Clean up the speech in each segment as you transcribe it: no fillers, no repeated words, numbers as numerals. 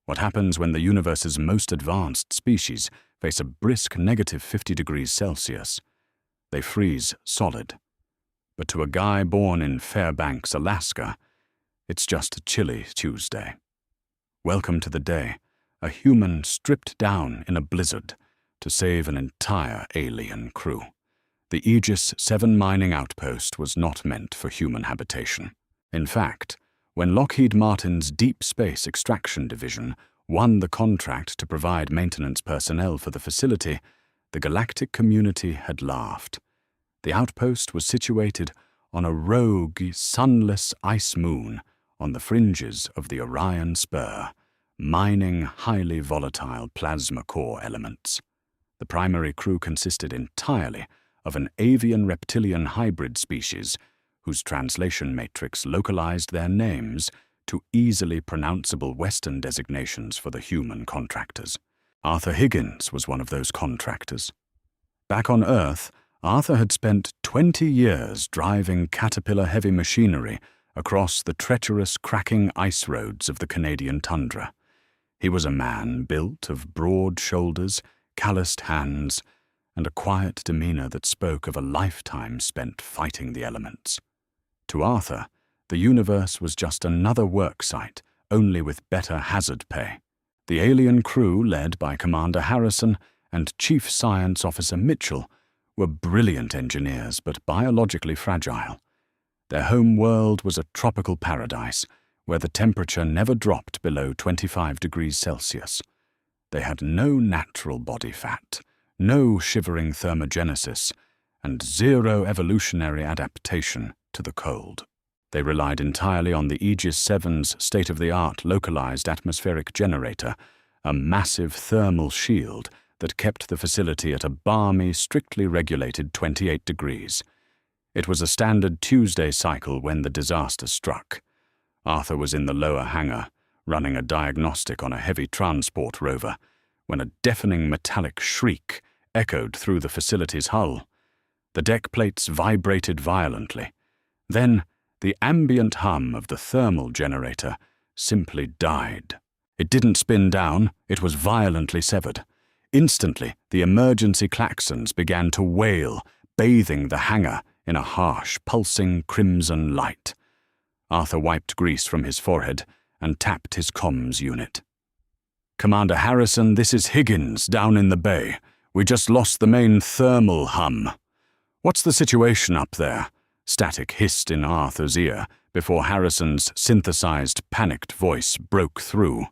What happens when the universe's most advanced species face a brisk negative 50 degrees Celsius? They freeze solid. But to a guy born in Fairbanks, Alaska, it's just a chilly Tuesday. Welcome to the day, a human stripped down in a blizzard to save an entire alien crew. The Aegis 7 mining outpost was not meant for human habitation. In fact, when Lockheed Martin's Deep Space Extraction Division won the contract to provide maintenance personnel for the facility, the galactic community had laughed. The outpost was situated on a rogue, sunless ice moon on the fringes of the Orion Spur, mining highly volatile plasma core elements. The primary crew consisted entirely of an avian-reptilian hybrid species whose translation matrix localized their names to easily pronounceable Western designations for the human contractors. Arthur Higgins was one of those contractors. Back on Earth, Arthur had spent 20 years driving Caterpillar heavy machinery across the treacherous, cracking ice roads of the Canadian tundra. He was a man built of broad shoulders, calloused hands, and a quiet demeanor that spoke of a lifetime spent fighting the elements. To Arthur, the universe was just another work site, only with better hazard pay. The alien crew, led by Commander Harrison and Chief Science Officer Mitchell, were brilliant engineers but biologically fragile. Their home world was a tropical paradise where the temperature never dropped below 25 degrees Celsius. They had no natural body fat, no shivering thermogenesis, and zero evolutionary adaptation to the cold. They relied entirely on the Aegis 7's state-of-the-art localized atmospheric generator, a massive thermal shield that kept the facility at a balmy, strictly regulated 28 degrees. It was a standard Tuesday cycle when the disaster struck. Arthur was in the lower hangar, running a diagnostic on a heavy transport rover, when a deafening metallic shriek echoed through the facility's hull. The deck plates vibrated violently. Then, the ambient hum of the thermal generator simply died. It didn't spin down, it was violently severed. Instantly, the emergency klaxons began to wail, bathing the hangar in a harsh, pulsing crimson light. Arthur wiped grease from his forehead and tapped his comms unit. "Commander Harrison, this is Higgins down in the bay. We just lost the main thermal hum." "What's the situation up there?" Static hissed in Arthur's ear before Harrison's synthesized, panicked voice broke through.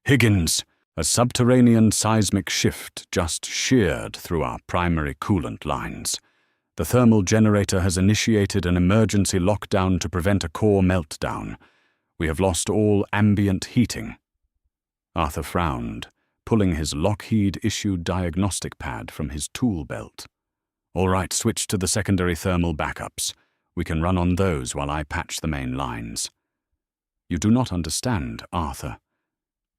"Higgins, a subterranean seismic shift just sheared through our primary coolant lines. The thermal generator has initiated an emergency lockdown to prevent a core meltdown. We have lost all ambient heating." Arthur frowned, pulling his Lockheed-issued diagnostic pad from his tool belt. "All right, switch to the secondary thermal backups. We can run on those while I patch the main lines." "You do not understand, Arthur."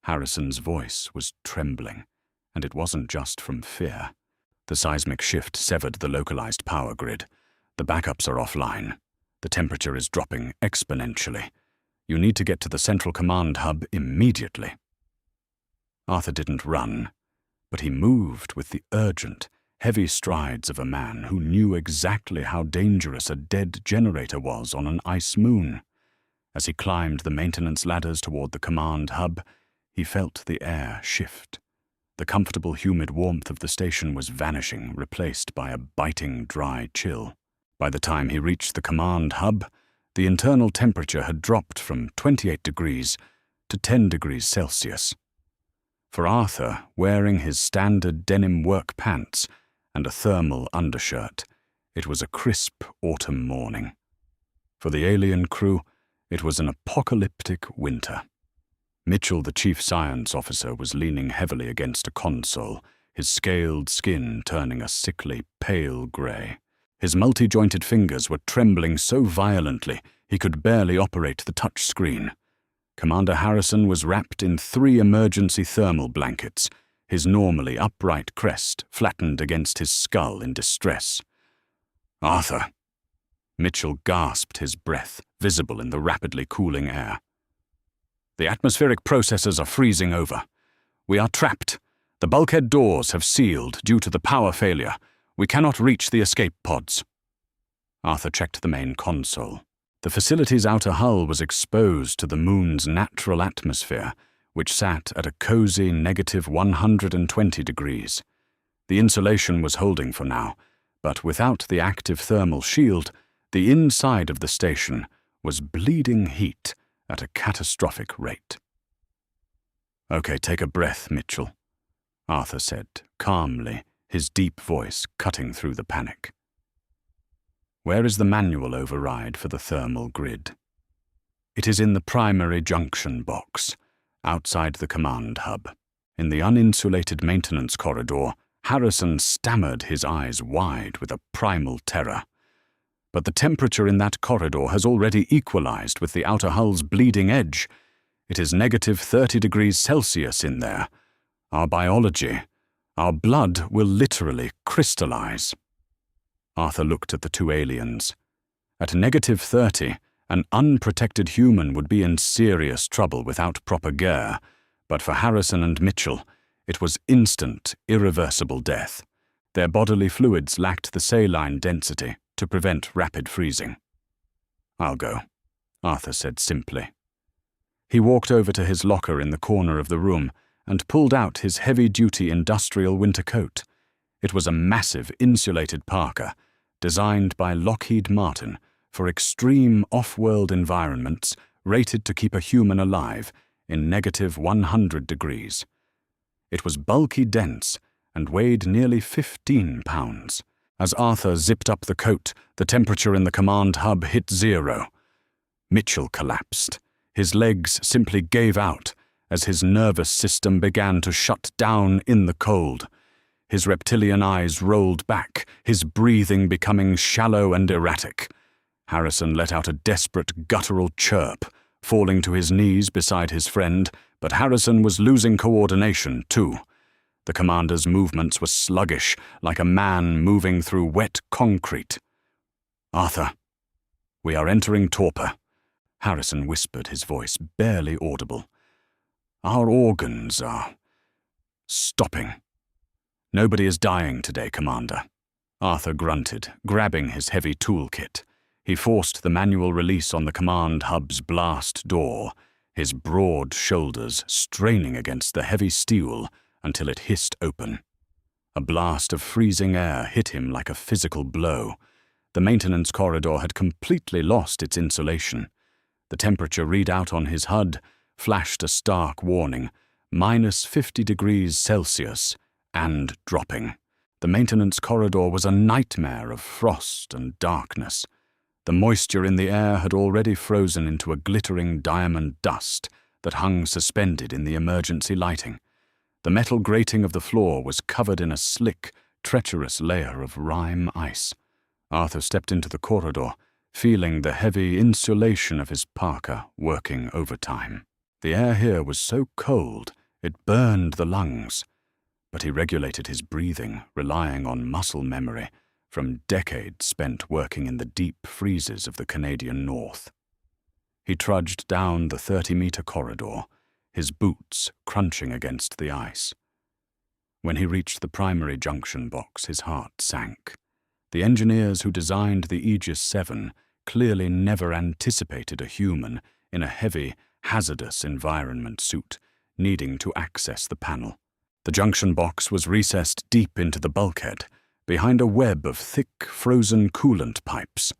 Harrison's voice was trembling, and it wasn't just from fear. The seismic shift severed the localized power grid. The backups are offline. The temperature is dropping exponentially. You need to get to the central command hub immediately. Arthur didn't run, but he moved with the urgent, heavy strides of a man who knew exactly how dangerous a dead generator was on an ice moon. As he climbed the maintenance ladders toward the command hub, he felt the air shift. The comfortable, humid warmth of the station was vanishing, replaced by a biting, dry chill. By the time he reached the command hub, the internal temperature had dropped from 28 degrees to 10 degrees Celsius. For Arthur, wearing his standard denim work pants and a thermal undershirt, it was a crisp autumn morning. For the alien crew, it was an apocalyptic winter. Mitchell, the chief science officer, was leaning heavily against a console, his scaled skin turning a sickly, pale gray. His multi-jointed fingers were trembling so violently he could barely operate the touch screen. Commander Harrison was wrapped in 3 emergency thermal blankets, his normally upright crest flattened against his skull in distress. "Arthur!" Mitchell gasped, his breath visible in the rapidly cooling air. The atmospheric processes are freezing over. We are trapped. The bulkhead doors have sealed due to the power failure. We cannot reach the escape pods. Arthur checked the main console. The facility's outer hull was exposed to the moon's natural atmosphere, which sat at a cozy -120 degrees. The insulation was holding for now, but without the active thermal shield, the inside of the station was bleeding heat at a catastrophic rate. "Okay, take a breath, Mitchell," Arthur said, calmly, his deep voice cutting through the panic. "Where is the manual override for the thermal grid?" "It is in the primary junction box, outside the command hub." In the uninsulated maintenance corridor, Harrison stammered, his eyes wide with a primal terror. "But the temperature in that corridor has already equalized with the outer hull's bleeding edge. It is -30 degrees Celsius in there. Our biology, our blood will literally crystallize." Arthur looked at the two aliens. At -30, an unprotected human would be in serious trouble without proper gear, but for Harrison and Mitchell, it was instant, irreversible death. Their bodily fluids lacked the saline density to prevent rapid freezing. "I'll go," Arthur said simply. He walked over to his locker in the corner of the room and pulled out his heavy-duty industrial winter coat. It was a massive insulated parka, designed by Lockheed Martin for extreme off-world environments, rated to keep a human alive in -100 degrees. It was bulky dense and weighed nearly 15 pounds. As Arthur zipped up the coat, the temperature in the command hub hit 0. Mitchell collapsed. His legs simply gave out as his nervous system began to shut down in the cold. His reptilian eyes rolled back, his breathing becoming shallow and erratic. Harrison let out a desperate guttural chirp, falling to his knees beside his friend, but Harrison was losing coordination too. The commander's movements were sluggish, like a man moving through wet concrete. "Arthur, we are entering torpor," Harrison whispered, his voice barely audible. "Our organs are stopping." "Nobody is dying today, Commander," Arthur grunted, grabbing his heavy toolkit. He forced the manual release on the command hub's blast door, his broad shoulders straining against the heavy steel until it hissed open. A blast of freezing air hit him like a physical blow. The maintenance corridor had completely lost its insulation. The temperature readout on his HUD flashed a stark warning, -50 degrees Celsius, and dropping. The maintenance corridor was a nightmare of frost and darkness. The moisture in the air had already frozen into a glittering diamond dust that hung suspended in the emergency lighting. The metal grating of the floor was covered in a slick, treacherous layer of rime ice. Arthur stepped into the corridor, feeling the heavy insulation of his parka working overtime. The air here was so cold it burned the lungs, but he regulated his breathing, relying on muscle memory from decades spent working in the deep freezes of the Canadian North. He trudged down the 30-meter corridor, his boots crunching against the ice. When he reached the primary junction box, his heart sank. The engineers who designed the Aegis 7 clearly never anticipated a human in a heavy, hazardous environment suit needing to access the panel. The junction box was recessed deep into the bulkhead, behind a web of thick, frozen coolant pipes.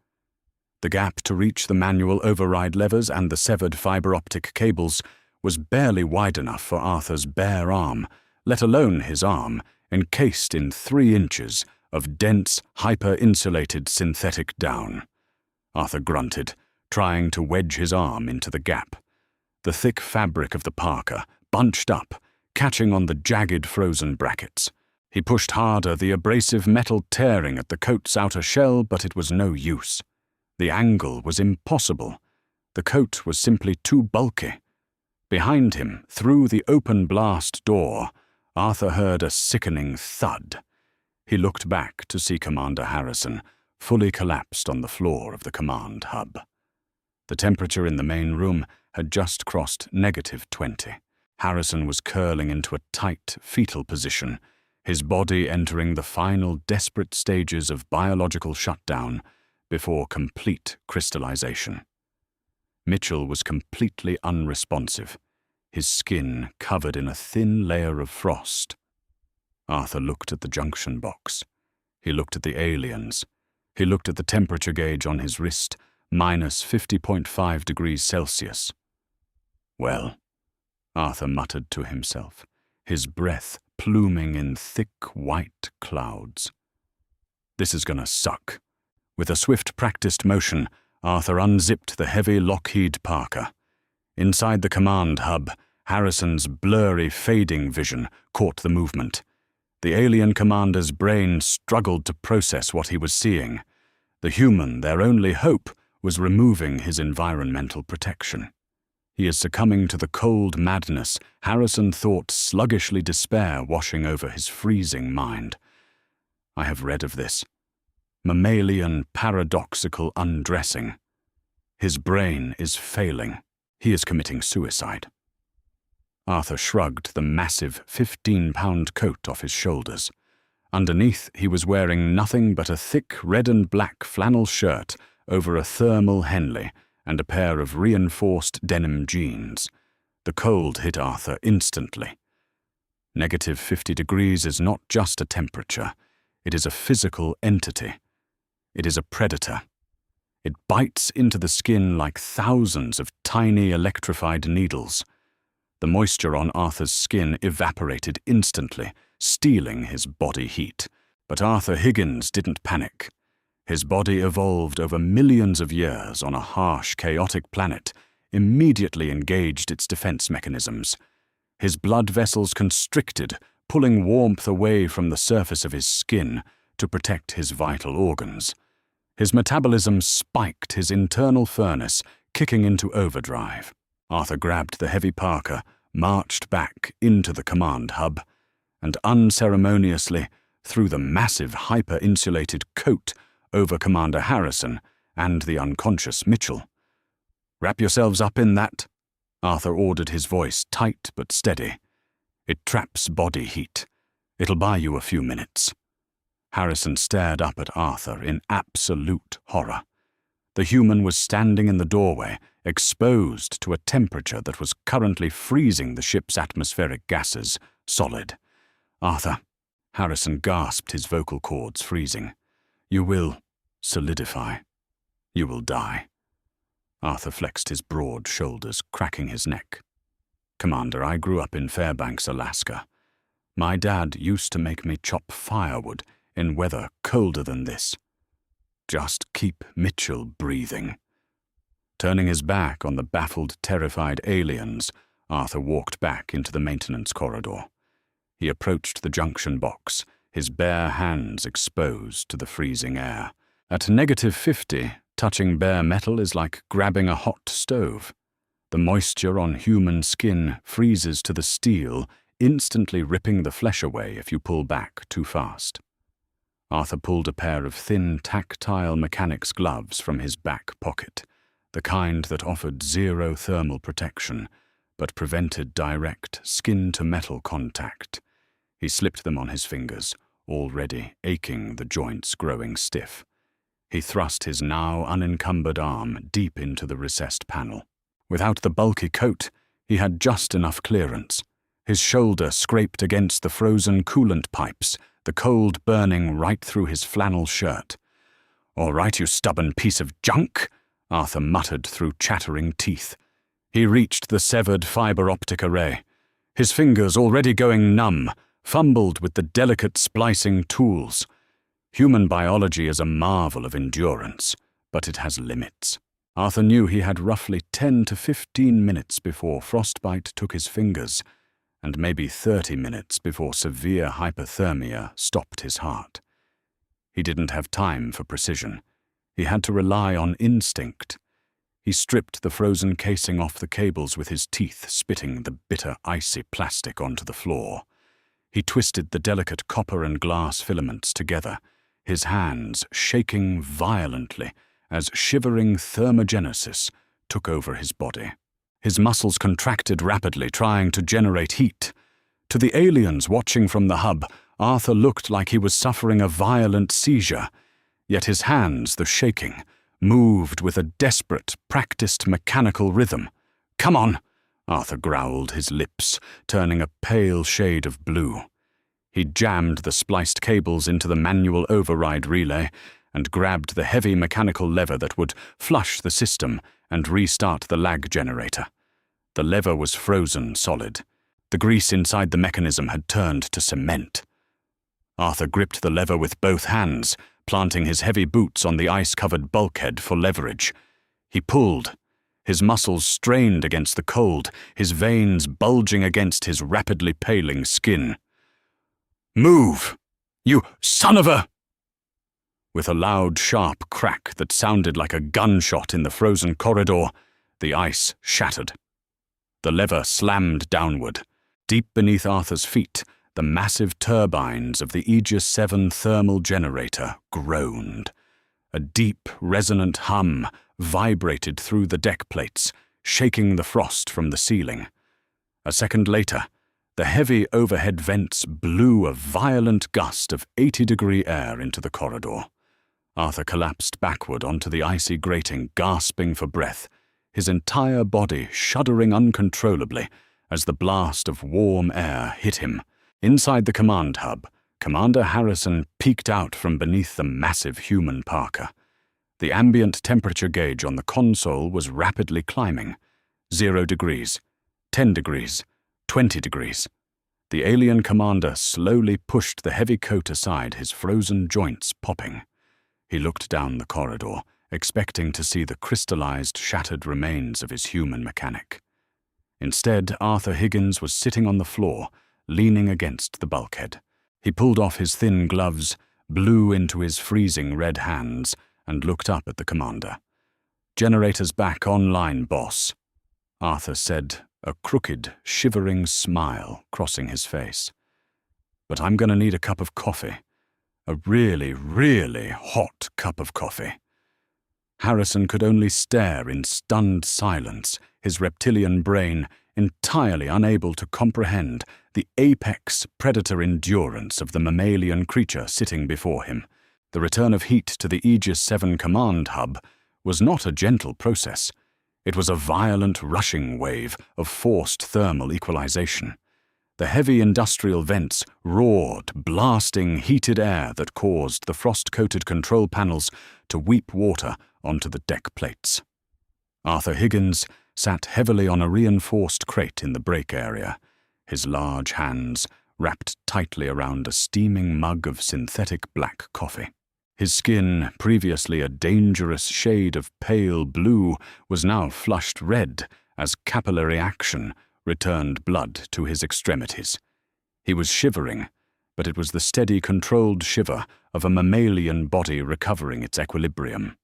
The gap to reach the manual override levers and the severed fiber-optic cables was barely wide enough for Arthur's bare arm, let alone his arm, encased in 3 inches of dense, hyper-insulated synthetic down. Arthur grunted, trying to wedge his arm into the gap. The thick fabric of the parka bunched up, catching on the jagged frozen brackets. He pushed harder, the abrasive metal tearing at the coat's outer shell, but it was no use. The angle was impossible. The coat was simply too bulky. Behind him, through the open blast door, Arthur heard a sickening thud. He looked back to see Commander Harrison, fully collapsed on the floor of the command hub. The temperature in the main room had just crossed -20. Harrison was curling into a tight, fetal position, his body entering the final desperate stages of biological shutdown before complete crystallization. Mitchell was completely unresponsive, his skin covered in a thin layer of frost. Arthur looked at the junction box. He looked at the aliens. He looked at the temperature gauge on his wrist, -50.5 degrees Celsius. Well, Arthur muttered to himself, his breath pluming in thick white clouds. This is gonna suck. With a swift practiced motion, Arthur unzipped the heavy Lockheed Parker. Inside the command hub, Harrison's blurry, fading vision caught the movement. The alien commander's brain struggled to process what he was seeing. The human, their only hope, was removing his environmental protection. He is succumbing to the cold madness Harrison thought sluggishly despair washing over his freezing mind. I have read of this. Mammalian paradoxical undressing. His brain is failing. He is committing suicide. Arthur shrugged the massive 15-pound coat off his shoulders. Underneath, he was wearing nothing but a thick red and black flannel shirt over a thermal Henley and a pair of reinforced denim jeans. The cold hit Arthur instantly. -50 degrees is not just a temperature. It is a physical entity. It is a predator. It bites into the skin like thousands of tiny electrified needles. The moisture on Arthur's skin evaporated instantly, stealing his body heat. But Arthur Higgins didn't panic. His body evolved over millions of years on a harsh, chaotic planet, immediately engaged its defense mechanisms. His blood vessels constricted, pulling warmth away from the surface of his skin to protect his vital organs. His metabolism spiked his internal furnace, kicking into overdrive. Arthur grabbed the heavy Parker, marched back into the command hub, and unceremoniously threw the massive hyper-insulated coat over Commander Harrison and the unconscious Mitchell. "Wrap yourselves up in that," Arthur ordered, his voice tight but steady. "It traps body heat. It'll buy you a few minutes." Harrison stared up at Arthur in absolute horror. The human was standing in the doorway, exposed to a temperature that was currently freezing the ship's atmospheric gases solid. "Arthur," Harrison gasped, his vocal cords freezing. "You will solidify. You will die." Arthur flexed his broad shoulders, cracking his neck. "Commander, I grew up in Fairbanks, Alaska. My dad used to make me chop firewood in weather colder than this. Just keep Mitchell breathing." Turning his back on the baffled, terrified aliens, Arthur walked back into the maintenance corridor. He approached the junction box, his bare hands exposed to the freezing air. At -50, touching bare metal is like grabbing a hot stove. The moisture on human skin freezes to the steel, instantly ripping the flesh away if you pull back too fast. Arthur pulled a pair of thin, tactile mechanic's gloves from his back pocket, the kind that offered zero thermal protection, but prevented direct skin-to-metal contact. He slipped them on his fingers, already aching, the joints growing stiff. He thrust his now unencumbered arm deep into the recessed panel. Without the bulky coat, he had just enough clearance. His shoulder scraped against the frozen coolant pipes, the cold burning right through his flannel shirt. "All right, you stubborn piece of junk," Arthur muttered through chattering teeth. He reached the severed fiber optic array. His fingers, already going numb, fumbled with the delicate splicing tools. Human biology is a marvel of endurance, but it has limits. Arthur knew he had roughly 10 to 15 minutes before frostbite took his fingers, and maybe 30 minutes before severe hypothermia stopped his heart. He didn't have time for precision. He had to rely on instinct. He stripped the frozen casing off the cables with his teeth, spitting the bitter, icy plastic onto the floor. He twisted the delicate copper and glass filaments together, his hands shaking violently as shivering thermogenesis took over his body. His muscles contracted rapidly, trying to generate heat. To the aliens watching from the hub, Arthur looked like he was suffering a violent seizure, yet his hands, though shaking, moved with a desperate, practiced mechanical rhythm. "Come on," Arthur growled, his lips turning a pale shade of blue. He jammed the spliced cables into the manual override relay and grabbed the heavy mechanical lever that would flush the system and restart the lag generator. The lever was frozen solid. The grease inside the mechanism had turned to cement. Arthur gripped the lever with both hands, planting his heavy boots on the ice-covered bulkhead for leverage. He pulled. His muscles strained against the cold, his veins bulging against his rapidly paling skin. "Move! You son of a—" With a loud, sharp crack that sounded like a gunshot in the frozen corridor, the ice shattered. The lever slammed downward. Deep beneath Arthur's feet, the massive turbines of the Aegis 7 thermal generator groaned. A deep, resonant hum vibrated through the deck plates, shaking the frost from the ceiling. A second later, the heavy overhead vents blew a violent gust of 80-degree air into the corridor. Arthur collapsed backward onto the icy grating, gasping for breath, his entire body shuddering uncontrollably as the blast of warm air hit him. Inside the command hub, Commander Harrison peeked out from beneath the massive human parka. The ambient temperature gauge on the console was rapidly climbing. 0 degrees, 10 degrees, 20 degrees. The alien commander slowly pushed the heavy coat aside, his frozen joints popping. He looked down the corridor, expecting to see the crystallized, shattered remains of his human mechanic. Instead, Arthur Higgins was sitting on the floor, leaning against the bulkhead. He pulled off his thin gloves, blew into his freezing red hands, and looked up at the commander. "Generators back online, boss," Arthur said, a crooked, shivering smile crossing his face. "But I'm going to need a cup of coffee. A really, really hot cup of coffee." Harrison could only stare in stunned silence, his reptilian brain entirely unable to comprehend the apex predator endurance of the mammalian creature sitting before him. The return of heat to the Aegis 7 command hub was not a gentle process. It was a violent rushing wave of forced thermal equalization. The heavy industrial vents roared, blasting heated air that caused the frost-coated control panels to weep water onto the deck plates. Arthur Higgins sat heavily on a reinforced crate in the brake area, his large hands wrapped tightly around a steaming mug of synthetic black coffee. His skin, previously a dangerous shade of pale blue, was now flushed red as capillary action returned blood to his extremities. He was shivering, but it was the steady, controlled shiver of a mammalian body recovering its equilibrium.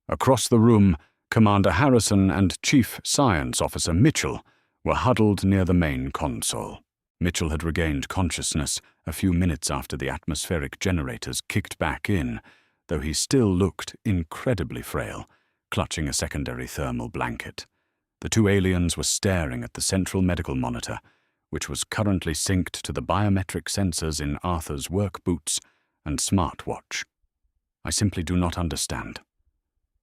Across the room, Commander Harrison and Chief Science Officer Mitchell were huddled near the main console. Mitchell had regained consciousness a few minutes after the atmospheric generators kicked back in, though he still looked incredibly frail, clutching a secondary thermal blanket. The two aliens were staring at the central medical monitor, which was currently synced to the biometric sensors in Arthur's work boots and smartwatch. "I simply do not understand,"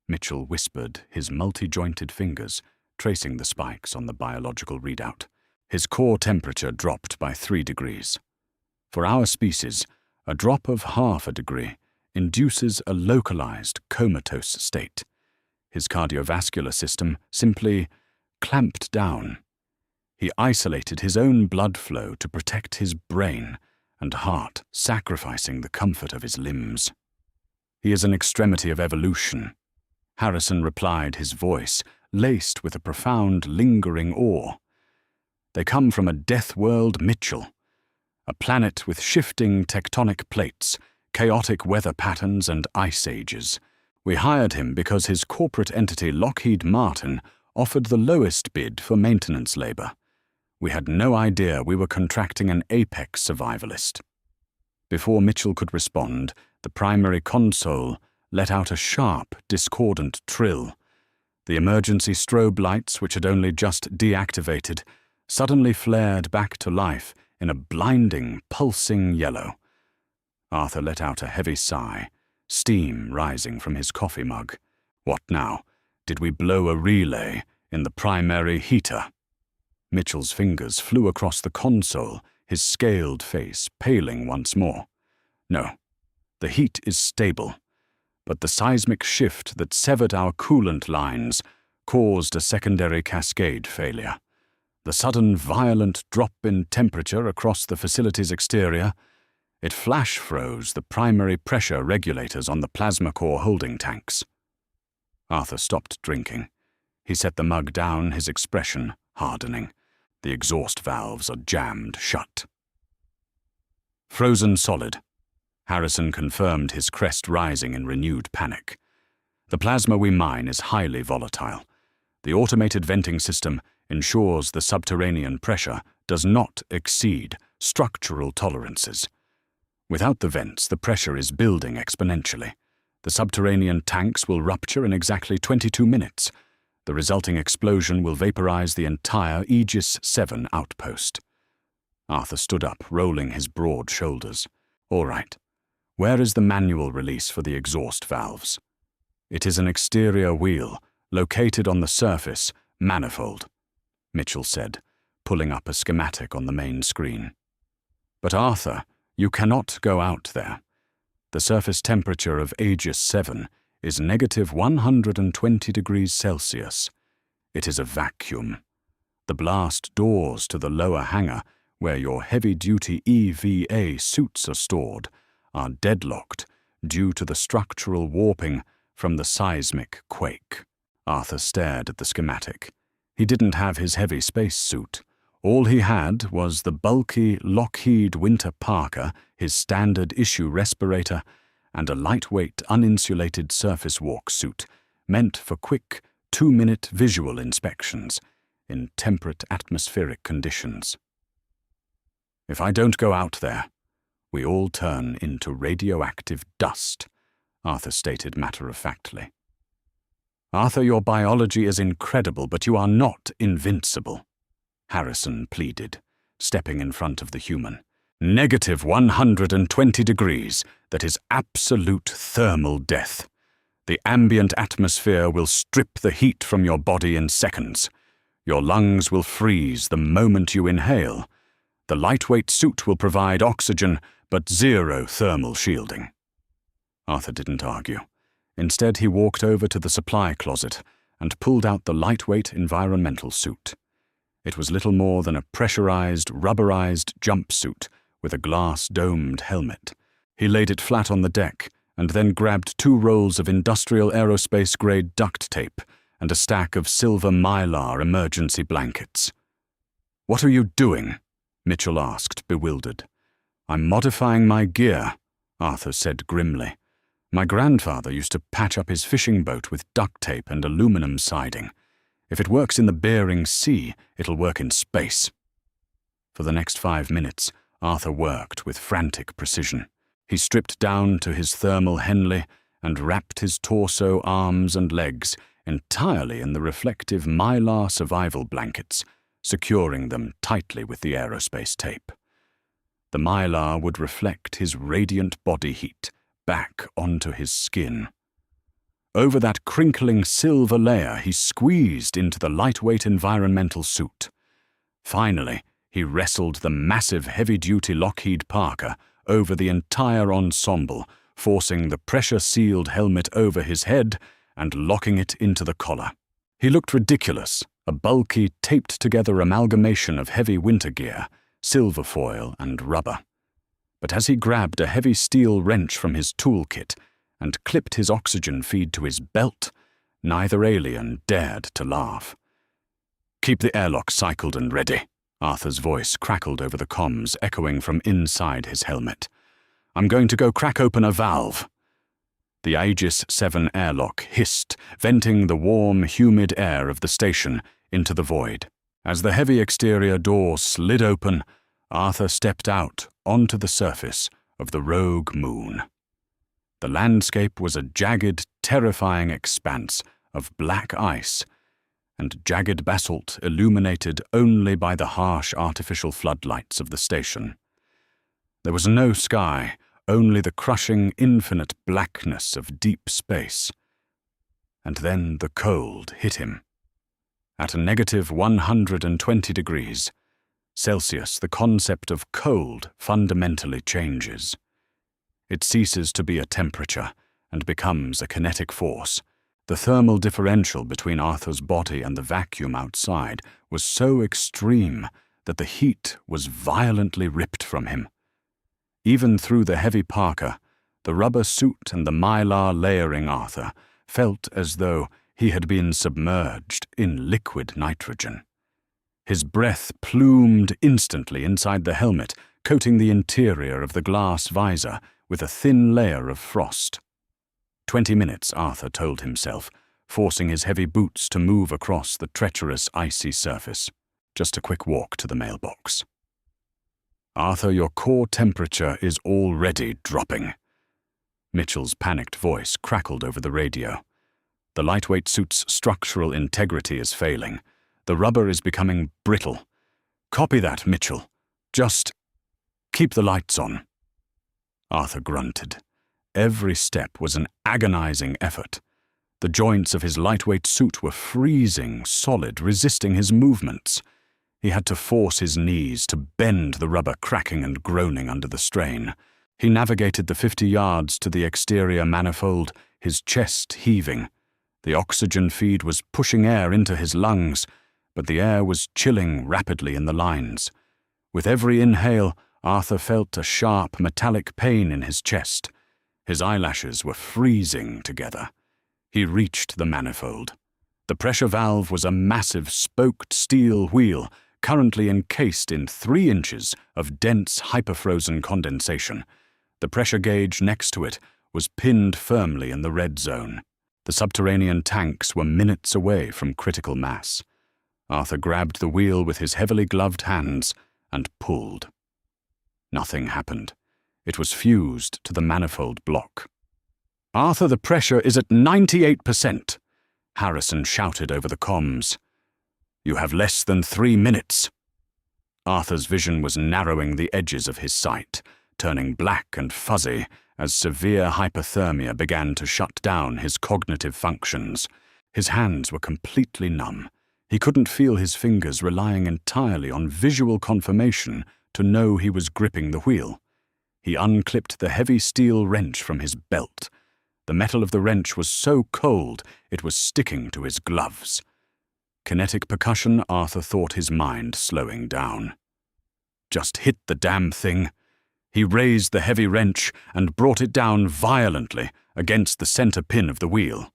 Mitchell whispered, his multi-jointed fingers tracing the spikes on the biological readout. His core temperature dropped by 3 degrees. For our species, a drop of half a degree induces a localized comatose state. His cardiovascular system simply clamped down. He isolated his own blood flow to protect his brain and heart, sacrificing the comfort of his limbs. "He is an extremity of evolution," Harrison replied, his voice laced with a profound, lingering awe. "They come from a death world, Mitchell, a planet with shifting tectonic plates, chaotic weather patterns, and ice ages. We hired him because his corporate entity Lockheed Martin offered the lowest bid for maintenance labor. We had no idea we were contracting an apex survivalist." Before Mitchell could respond, the primary console let out a sharp, discordant trill. The emergency strobe lights, which had only just deactivated, suddenly flared back to life in a blinding, pulsing yellow. Arthur let out a heavy sigh, steam rising from his coffee mug. What now? Did we blow a relay in the primary heater? Mitchell's fingers flew across the console, his scaled face paling once more. No, the heat is stable, but the seismic shift that severed our coolant lines caused a secondary cascade failure. The sudden violent drop in temperature across the facility's exterior, it flash froze the primary pressure regulators on the plasma core holding tanks. Arthur stopped drinking. He set the mug down, his expression hardening. The exhaust valves are jammed shut. Frozen solid. Harrison confirmed, his crest rising in renewed panic. The plasma we mine is highly volatile. The automated venting system ensures the subterranean pressure does not exceed structural tolerances. Without the vents, the pressure is building exponentially. The subterranean tanks will rupture in exactly 22 minutes. The resulting explosion will vaporize the entire Aegis 7 outpost. Arthur stood up, rolling his broad shoulders. All right. Where is the manual release for the exhaust valves? It is an exterior wheel, located on the surface, manifold, Mitchell said, pulling up a schematic on the main screen. But Arthur, you cannot go out there. The surface temperature of Aegis 7 is negative 120 degrees Celsius. It is a vacuum. The blast doors to the lower hangar, where your heavy-duty EVA suits are stored, are deadlocked due to the structural warping from the seismic quake. Arthur stared at the schematic. He didn't have his heavy space suit. All he had was the bulky Lockheed Winter Parker, his standard-issue respirator, and a lightweight, uninsulated surface walk suit, meant for quick, 2-minute visual inspections in temperate atmospheric conditions. If I don't go out there, we all turn into radioactive dust, Arthur stated matter-of-factly. Arthur, your biology is incredible, but you are not invincible, Harrison pleaded, stepping in front of the human. Negative 120 degrees, that is absolute thermal death. The ambient atmosphere will strip the heat from your body in seconds. Your lungs will freeze the moment you inhale. The lightweight suit will provide oxygen, but zero thermal shielding. Arthur didn't argue. Instead, he walked over to the supply closet and pulled out the lightweight environmental suit. It was little more than a pressurized, rubberized jumpsuit with a glass-domed helmet. He laid it flat on the deck and then grabbed 2 rolls of industrial aerospace-grade duct tape and a stack of silver mylar emergency blankets. "What are you doing?" Mitchell asked, bewildered. "I'm modifying my gear," Arthur said grimly. "My grandfather used to patch up his fishing boat with duct tape and aluminum siding. If it works in the Bering Sea, it'll work in space." For the next 5 minutes, Arthur worked with frantic precision. He stripped down to his thermal Henley and wrapped his torso, arms, and legs entirely in the reflective mylar survival blankets, securing them tightly with the aerospace tape. The mylar would reflect his radiant body heat back onto his skin. Over that crinkling silver layer, he squeezed into the lightweight environmental suit. Finally, he wrestled the massive heavy-duty Lockheed Parker over the entire ensemble, forcing the pressure-sealed helmet over his head and locking it into the collar. He looked ridiculous, a bulky, taped-together amalgamation of heavy winter gear, silver foil, and rubber. But as he grabbed a heavy steel wrench from his toolkit and clipped his oxygen feed to his belt, neither alien dared to laugh. "Keep the airlock cycled and ready," Arthur's voice crackled over the comms, echoing from inside his helmet. "I'm going to go crack open a valve." The Aegis 7 airlock hissed, venting the warm, humid air of the station into the void. As the heavy exterior door slid open, Arthur stepped out onto the surface of the rogue moon. The landscape was a jagged, terrifying expanse of black ice and jagged basalt illuminated only by the harsh artificial floodlights of the station. There was no sky, only the crushing infinite blackness of deep space. And then the cold hit him. At a negative 120 degrees Celsius, the concept of cold fundamentally changes. It ceases to be a temperature and becomes a kinetic force. The thermal differential between Arthur's body and the vacuum outside was so extreme that the heat was violently ripped from him. Even through the heavy parka, the rubber suit and the mylar layering Arthur felt as though he had been submerged in liquid nitrogen. His breath plumed instantly inside the helmet, coating the interior of the glass visor with a thin layer of frost. 20 minutes, Arthur told himself, forcing his heavy boots to move across the treacherous icy surface. Just a quick walk to the mailbox. "Arthur, your core temperature is already dropping." Mitchell's panicked voice crackled over the radio. "The lightweight suit's structural integrity is failing. The rubber is becoming brittle. Copy that, Mitchell. Just keep the lights on." Arthur grunted. Every step was an agonizing effort. The joints of his lightweight suit were freezing, solid, resisting his movements. He had to force his knees to bend the rubber, cracking and groaning under the strain. He navigated the 50 yards to the exterior manifold, his chest heaving. The oxygen feed was pushing air into his lungs, but the air was chilling rapidly in the lines. With every inhale, Arthur felt a sharp metallic pain in his chest. His eyelashes were freezing together. He reached the manifold. The pressure valve was a massive spoked steel wheel, currently encased in 3 inches of dense hyperfrozen condensation. The pressure gauge next to it was pinned firmly in the red zone. The subterranean tanks were minutes away from critical mass. Arthur grabbed the wheel with his heavily gloved hands and pulled. Nothing happened. It was fused to the manifold block. "Arthur, the pressure is at 98%, Harrison shouted over the comms. "You have less than 3 minutes." Arthur's vision was narrowing the edges of his sight, turning black and fuzzy as severe hypothermia began to shut down his cognitive functions. His hands were completely numb. He couldn't feel his fingers, relying entirely on visual confirmation to know he was gripping the wheel. He unclipped the heavy steel wrench from his belt. The metal of the wrench was so cold it was sticking to his gloves. Kinetic percussion, Arthur thought, his mind slowing down. Just hit the damn thing. He raised the heavy wrench and brought it down violently against the center pin of the wheel.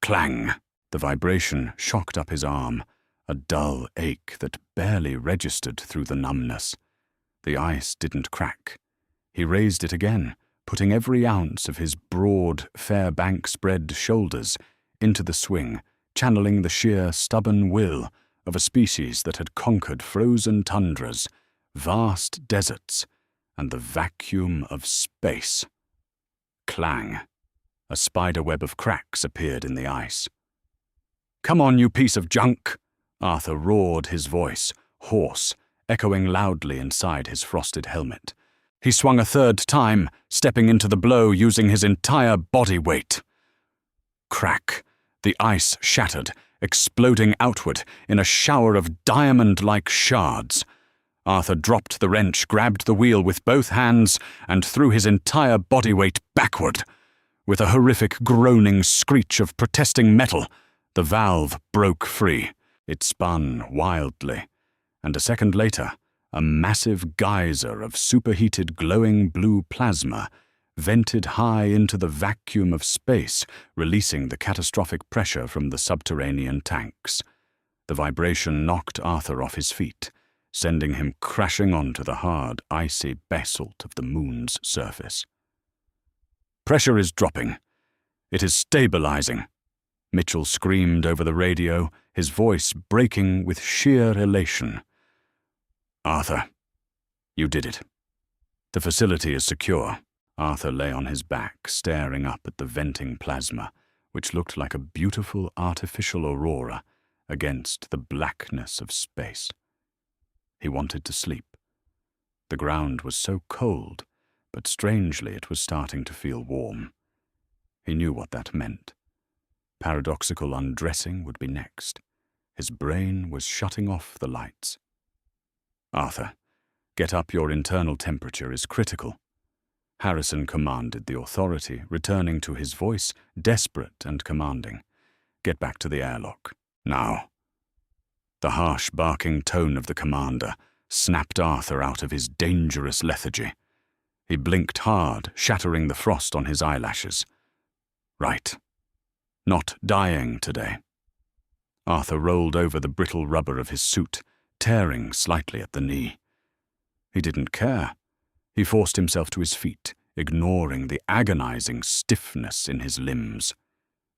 Clang! The vibration shocked up his arm, a dull ache that barely registered through the numbness. The ice didn't crack. He raised it again, putting every ounce of his broad, fair bank-spread shoulders into the swing, channeling the sheer, stubborn will of a species that had conquered frozen tundras, vast deserts, and the vacuum of space. Clang! A spiderweb of cracks appeared in the ice. "Come on, you piece of junk!" Arthur roared, his voice, hoarse, echoing loudly inside his frosted helmet. He swung a third time, stepping into the blow using his entire body weight. Crack! The ice shattered, exploding outward in a shower of diamond-like shards. Arthur dropped the wrench, grabbed the wheel with both hands, and threw his entire body weight backward. With a horrific groaning screech of protesting metal, the valve broke free. It spun wildly, and a second later, a massive geyser of superheated glowing blue plasma vented high into the vacuum of space, releasing the catastrophic pressure from the subterranean tanks. The vibration knocked Arthur off his feet, sending him crashing onto the hard, icy basalt of the moon's surface. "Pressure is dropping. It is stabilizing," Mitchell screamed over the radio, his voice breaking with sheer elation. "Arthur, you did it. The facility is secure." Arthur lay on his back, staring up at the venting plasma, which looked like a beautiful artificial aurora against the blackness of space. He wanted to sleep. The ground was so cold, but strangely it was starting to feel warm. He knew what that meant. Paradoxical undressing would be next. His brain was shutting off the lights. "Arthur, get up, your internal temperature is critical." Harrison commanded the authority, returning to his voice, desperate and commanding. "Get back to the airlock, now." The harsh, barking tone of the commander snapped Arthur out of his dangerous lethargy. He blinked hard, shattering the frost on his eyelashes. "Right. Not dying today." Arthur rolled over the brittle rubber of his suit, tearing slightly at the knee. He didn't care. He forced himself to his feet, ignoring the agonizing stiffness in his limbs.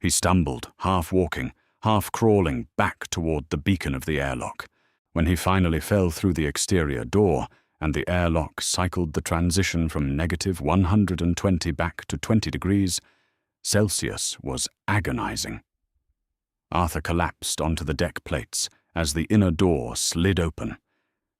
He stumbled, half walking, half crawling back toward the beacon of the airlock. When he finally fell through the exterior door and the airlock cycled the transition from -120 back to 20 degrees, Celsius was agonizing. Arthur collapsed onto the deck plates as the inner door slid open.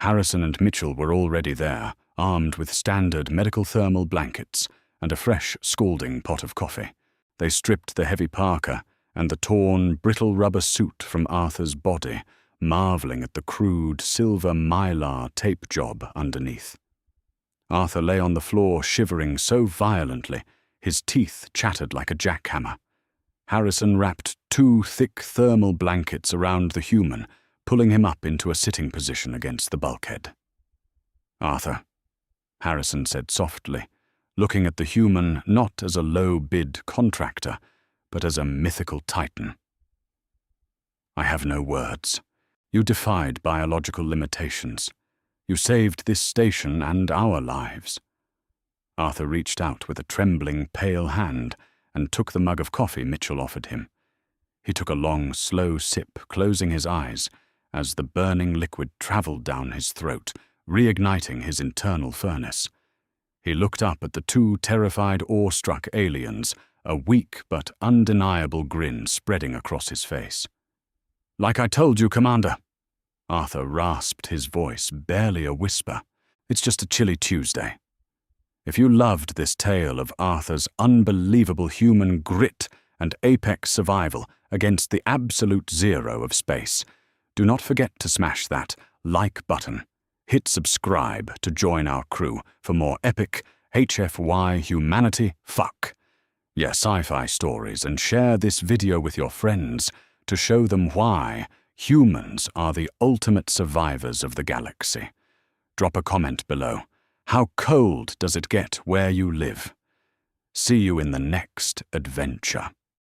Harrison and Mitchell were already there, armed with standard medical thermal blankets and a fresh, scalding pot of coffee. They stripped the heavy parka and the torn, brittle rubber suit from Arthur's body, marveling at the crude, silver mylar tape job underneath. Arthur lay on the floor, shivering so violently, his teeth chattered like a jackhammer. Harrison wrapped 2 thick thermal blankets around the human, pulling him up into a sitting position against the bulkhead. "Arthur," Harrison said softly, looking at the human not as a low-bid contractor, but as a mythical titan. "I have no words. You defied biological limitations. You saved this station and our lives." Arthur reached out with a trembling, pale hand and took the mug of coffee Mitchell offered him. He took a long, slow sip, closing his eyes, as the burning liquid traveled down his throat, reigniting his internal furnace. He looked up at the 2 terrified, awe-struck aliens, a weak but undeniable grin spreading across his face. "Like I told you, Commander," Arthur rasped his voice, barely a whisper. "It's just a chilly Tuesday. If you loved this tale of Arthur's unbelievable human grit and apex survival against the absolute zero of space, do not forget to smash that like button. Hit subscribe to join our crew for more epic HFY humanity fuck. Yeah, sci-fi stories, and share this video with your friends to show them why humans are the ultimate survivors of the galaxy. Drop a comment below. How cold does it get where you live? See you in the next adventure.